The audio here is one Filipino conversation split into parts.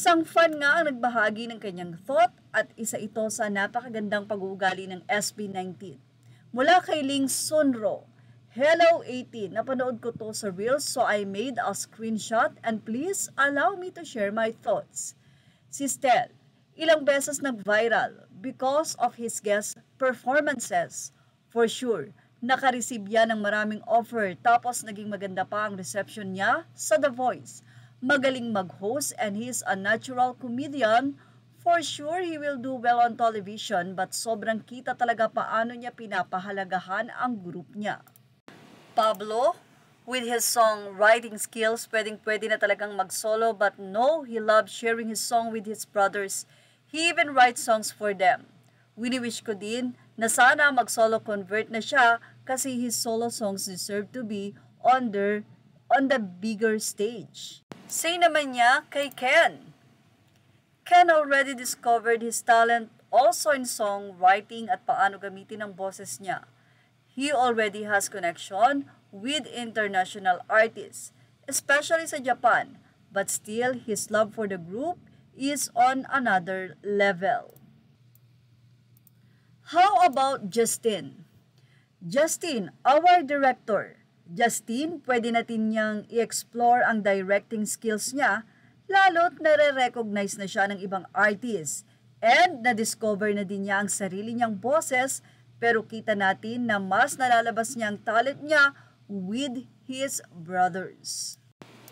Isang fan nga ang nagbahagi ng kanyang thought at isa ito sa napakagandang pag-uugali ng SB19. Mula kay Ling Sunro, Hello 18, napanood ko to sa Reels so I made a screenshot and please allow me to share my thoughts. Si Stel, ilang beses nag-viral because of his guest performances. For sure, nakareceive yan ng maraming offer tapos naging maganda pa ang reception niya sa The Voice. Magaling mag-host and he's a natural comedian. For sure, he will do well on television but sobrang kita talaga paano niya pinapahalagahan ang group niya. Pablo, with his songwriting skills, pwedeng-pwede na talagang mag-solo but no, he loves sharing his song with his brothers. He even writes songs for them. Wini-wish ko din na sana mag-solo convert na siya kasi his solo songs deserve to be on the bigger stage. Say naman niya kay Ken. Ken already discovered his talent also in songwriting at paano gamitin ang boses niya. He already has connection with international artists, especially sa Japan, but still his love for the group is on another level. How about Justin? Justin, our director. Justin, pwede natin niyang i-explore ang directing skills niya, lalo't nare-recognize na siya ng ibang artists. And na-discover na din niya ang sarili niyang boses, pero kita natin na mas nalalabas niya ang talent niya with his brothers.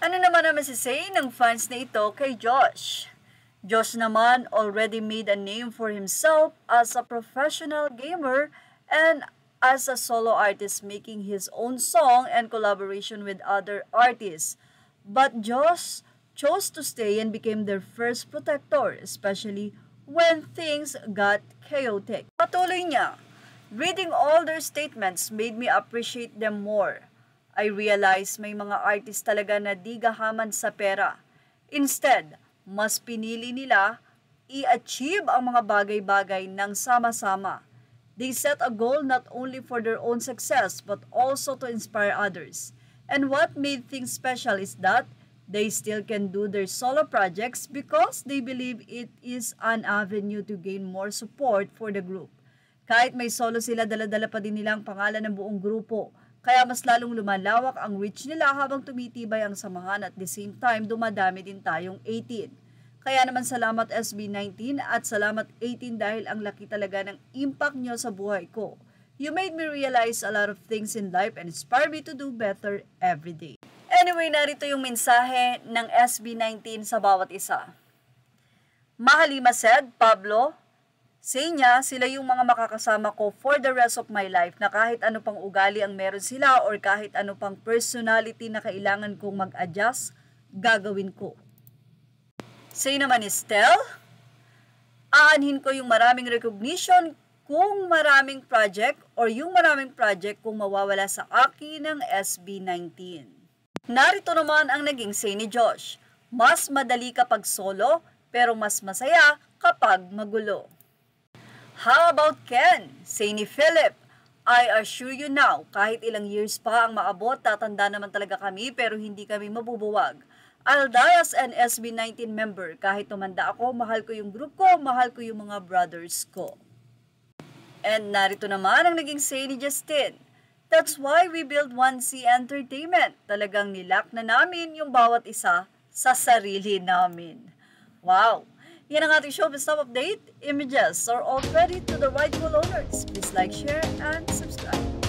Ano naman ang masisay ng fans na ito kay Josh? Josh naman already made a name for himself as a professional gamer and as a solo artist making his own song and collaboration with other artists. But Josh chose to stay and became their first protector, especially when things got chaotic. Patuloy niya, reading all their statements made me appreciate them more. I realized may mga artist talaga na di gahaman sa pera. Instead, mas pinili nila i-achieve ang mga bagay-bagay ng sama-sama. They set a goal not only for their own success but also to inspire others. And what made things special is that they still can do their solo projects because they believe it is an avenue to gain more support for the group. Kahit may solo sila, dala-dala pa din nila ang pangalan ng buong grupo. Kaya mas lalong lumalawak ang reach nila habang tumitibay ang samahan at the same time dumadami din tayong 18. Kaya naman salamat SB19 at salamat 18 dahil ang laki talaga ng impact nyo sa buhay ko. You made me realize a lot of things in life and inspire me to do better every day. Anyway, narito yung mensahe ng SB19 sa bawat isa. Mahalima said, Pablo, say niya, sila yung mga makakasama ko for the rest of my life na kahit ano pang ugali ang meron sila or kahit ano pang personality na kailangan kong mag-adjust, gagawin ko. Say naman ni Stel, aanhin ko yung maraming recognition kung maraming project or yung maraming project kung mawawala sa akin ng SB19. Narito naman ang naging say ni Josh, mas madali kapag solo pero mas masaya kapag magulo. How about Ken? Say ni Philip, I assure you now, kahit ilang years pa ang maabot, tatanda naman talaga kami pero hindi kami mabubuwag. I'll die as an SB19 member. Kahit tumanda ako, mahal ko yung group ko, mahal ko yung mga brothers ko. And narito naman ang naging say ni Justin. That's why we build 1C Entertainment. Talagang nilak na namin yung bawat isa sa sarili namin. Wow! Yan ang ating showbiz top update. Images are all ready to the rightful owners. Please like, share, and subscribe.